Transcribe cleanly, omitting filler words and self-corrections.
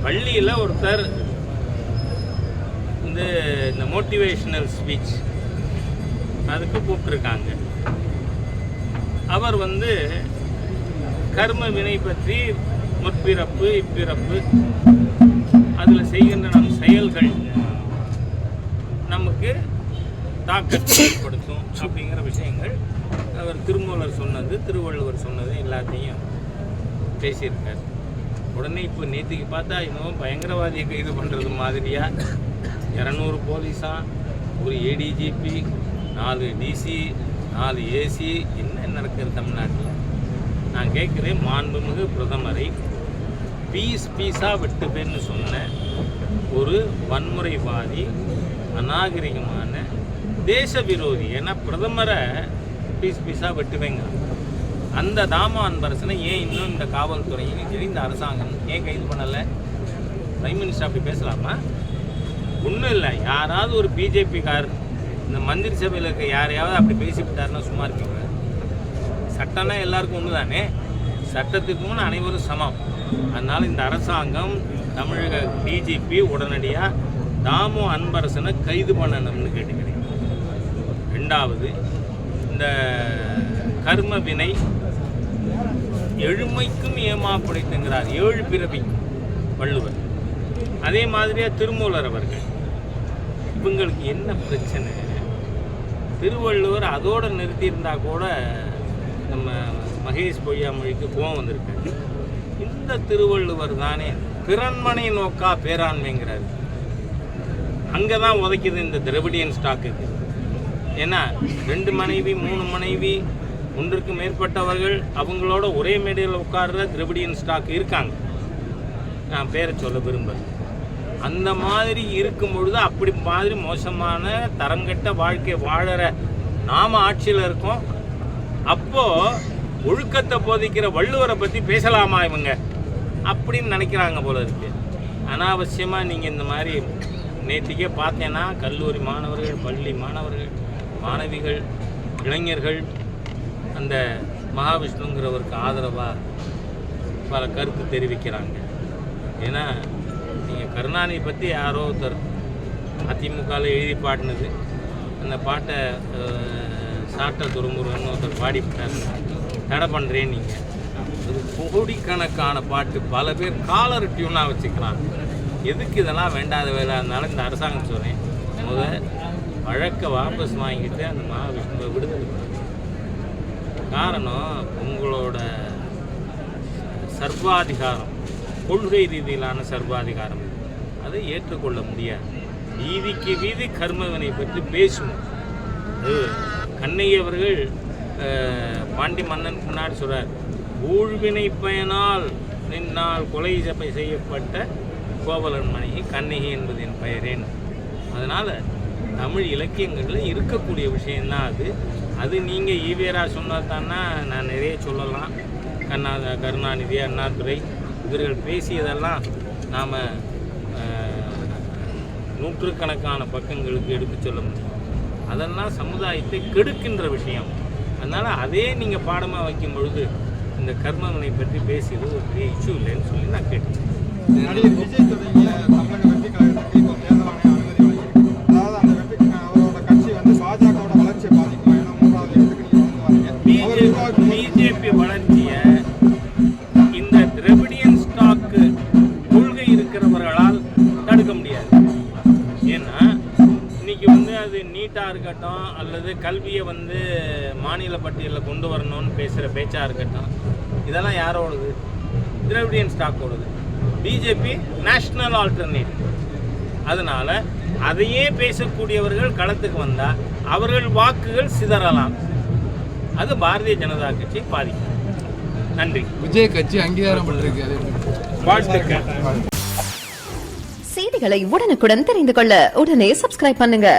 பள்ளியில் ஒருத்தர் இந்த மோட்டிவேஷனல் ஸ்பீச் அதுக்கு கூப்பிட்டுருக்காங்க. அவர் கர்ம வினை பற்றி முற்பிறப்பு இப்பிறப்பு அதில் செய்கின்ற நம் செயல்கள் நமக்கு தாக்கத்தை ஏற்படுத்தும் அப்படிங்கிற விஷயங்கள் அவர் திருமூலர் சொன்னது, திருவள்ளுவர் சொன்னது எல்லாத்தையும் பேசியிருக்கார். உடனே இப்போ நேற்றுக்கு பார்த்தா இன்னும் பயங்கரவாதியை கைது பண்ணுறது மாதிரியா 200 போலீஸா, ஒரு ஏடிஜிபி, 4 டிசி, 4 ஏசி, என்ன நடக்குது தமிழ்நாட்டில்? நான் கேட்குறேன், மாண்புமிகு பிரதமரை பீஸாக வெட்டுப்பேன்னு சொன்ன ஒரு வன்முறைவாதி, அநாகரிகமான தேச விரோதி. ஏன்னா பிரதமரை பீஸாக வெட்டுவேங்க. அந்த தாமோ அன்பரசனை ஏன் இன்னும் இந்த காவல்துறையும் சரி இந்த அரசாங்கம் ஏன் கைது பண்ணலை? பிரைம் மினிஸ்டர் அப்படி பேசலாமா? ஒன்றும் இல்லை, யாராவது ஒரு பிஜேபிக்கார் இந்த மந்திரி சபையில் இருக்க யாரையாவது அப்படி பேசிவிட்டாருன்னா சும்மா இருக்கீங்க? சட்டம்னா எல்லாருக்கும் ஒன்று தானே, சட்டத்துக்கு முன் அனைவரும் சமம். அதனால் இந்த அரசாங்கம் தமிழக டிஜிபி உடனடியாக தாமோ அன்பரசனை கைது பண்ணணும்னு கேட்டுக்கிறேன். ரெண்டாவது, இந்த கர்ம வினை எழுமைக்கும் ஏமாப்படைத்துங்கிறார், 7 பிறவிக்கும் வள்ளுவர். அதே மாதிரியாக திருமூலர் அவர்கள். இவங்களுக்கு என்ன பிரச்சனை? திருவள்ளுவர் அதோடு நிறுத்தியிருந்தால் கூட நம்ம மகேஷ் பொய்யாமொழிக்கு கோவம் வந்திருக்காரு. இந்த திருவள்ளுவர் தானே பிறன்மனை நோக்கா பேராண்மைங்கிறார். அங்கே தான் உதைக்குது இந்த திராவிடியன் ஸ்டாக்குக்கு. ஏன்னா 2 மனைவி 3 மனைவி, 1க்கு மேற்பட்டவர்கள் அவங்களோட ஒரே மேடையில் உட்கார்ற திராவிடியன் ஸ்டாக் இருக்காங்க. நான் பேரை சொல்ல விரும்புகிறேன். அந்த மாதிரி இருக்கும் பொழுது அப்படி மாதிரி மோசமான தரங்கட்ட வாழ்க்கை வாழற நாம் ஆட்சியில் இருக்கோம். அப்போது ஒழுக்கத்தை போதிக்கிற வள்ளுவரை பற்றி பேசலாமா இவங்க அப்படின்னு நினைக்கிறாங்க போல இருக்கு. அனாவசியமாக நீங்கள் இந்த மாதிரி நேற்றுக்கே பார்த்தேன்னா கல்லூரி மாணவர்கள், பள்ளி மாணவர்கள், மாணவிகள், இளைஞர்கள் அந்த மகாவிஷ்ணுங்கிறவருக்கு ஆதரவாக பல கருத்து தெரிவிக்கிறாங்க. ஏன்னா நீங்கள் கருணாநிதி பற்றி யாரோ ஒருத்தர் அதிமுகவில் எழுதி பாடினது, அந்த பாட்டை சாட்ட துருமுருன்னு ஒருத்தர் பாடிவிட்டார், தடை பண்ணுறேன். நீங்கள் ஒரு கோடிக்கணக்கான பாட்டு பல பேர் காலர் டியூனாக வச்சுக்கிறாங்க. எதுக்கு இதெல்லாம் வேண்டாத வேலை? அதனால இந்த அரசாங்கம் சொல்கிறேன், வழக்கை வாபஸ் வாங்கிட்டு அந்த மகாவிஷ்ணுவை விடுதலை பண்ணுங்க. காரணம், உங்களோட சர்வாதிகாரம், கொள்கை ரீதியிலான சர்வாதிகாரம், அதை ஏற்றுக்கொள்ள முடியாது. வீதிக்கு வீதி கர்மவினை பற்றி பேசணும். கண்ணகி அவர்கள் பாண்டி மன்னனுக்கு முன்னாடி சொல்கிறார், ஊழ்வினை பயனால் நின்னால் கொலை செய்யப்பட்ட கோவலன் மனைவி கண்ணகி என்பது என் பெயரேன். அதனால் தமிழ் இலக்கியங்களில் இருக்கக்கூடிய விஷயந்தான் அது நீங்கள் ஈவேரா சொன்னதான்னா நான் நிறைய சொல்லலாம். கருணாநிதி, அண்ணாதுரை இவர்கள் பேசியதெல்லாம் நாம் நூற்றுக்கணக்கான பக்கங்களுக்கு எடுத்து சொல்ல முடியும். அதெல்லாம் சமுதாயத்தை கெடுக்கின்ற விஷயம். அதனால் அதே நீங்கள் பாடமாக வைக்கும் பொழுது இந்த கர்மவினை பற்றி பேசியது ஒரு பெரிய இஷ்யூ இல்லைன்னு சொல்லி நான் கேட்டேன். பிஜேபி வளர்ச்சியை இந்த திராவிடியன் ஸ்டாக்கு கொள்கை இருக்கிறவர்களால் தடுக்க முடியாது. ஏன்னா இன்னைக்கு அது நீட்டாக இருக்கட்டும், அல்லது கல்வியை மாநில பட்டியலில் கொண்டு வரணும்னு பேசுகிற பேச்சாக இருக்கட்டும், இதெல்லாம் யாரோடது? திராவிடியன் ஸ்டாக்கோடது. BJP national alternative. அதனால் அதையே பேசக்கூடியவர்கள் களத்துக்கு வந்தால் அவர்கள் வாக்குகள் சிதறலாம். அது பாரதிய ஜனதா கட்சி பாதிக்கும். நன்றி. விஜய் கட்சி அங்கீகாரம் பண்ணிருக்காரு. செய்திகளை உடனுக்குடன் தெரிந்து கொள்ள உடனே சப்ஸ்கிரைப் பண்ணுங்க.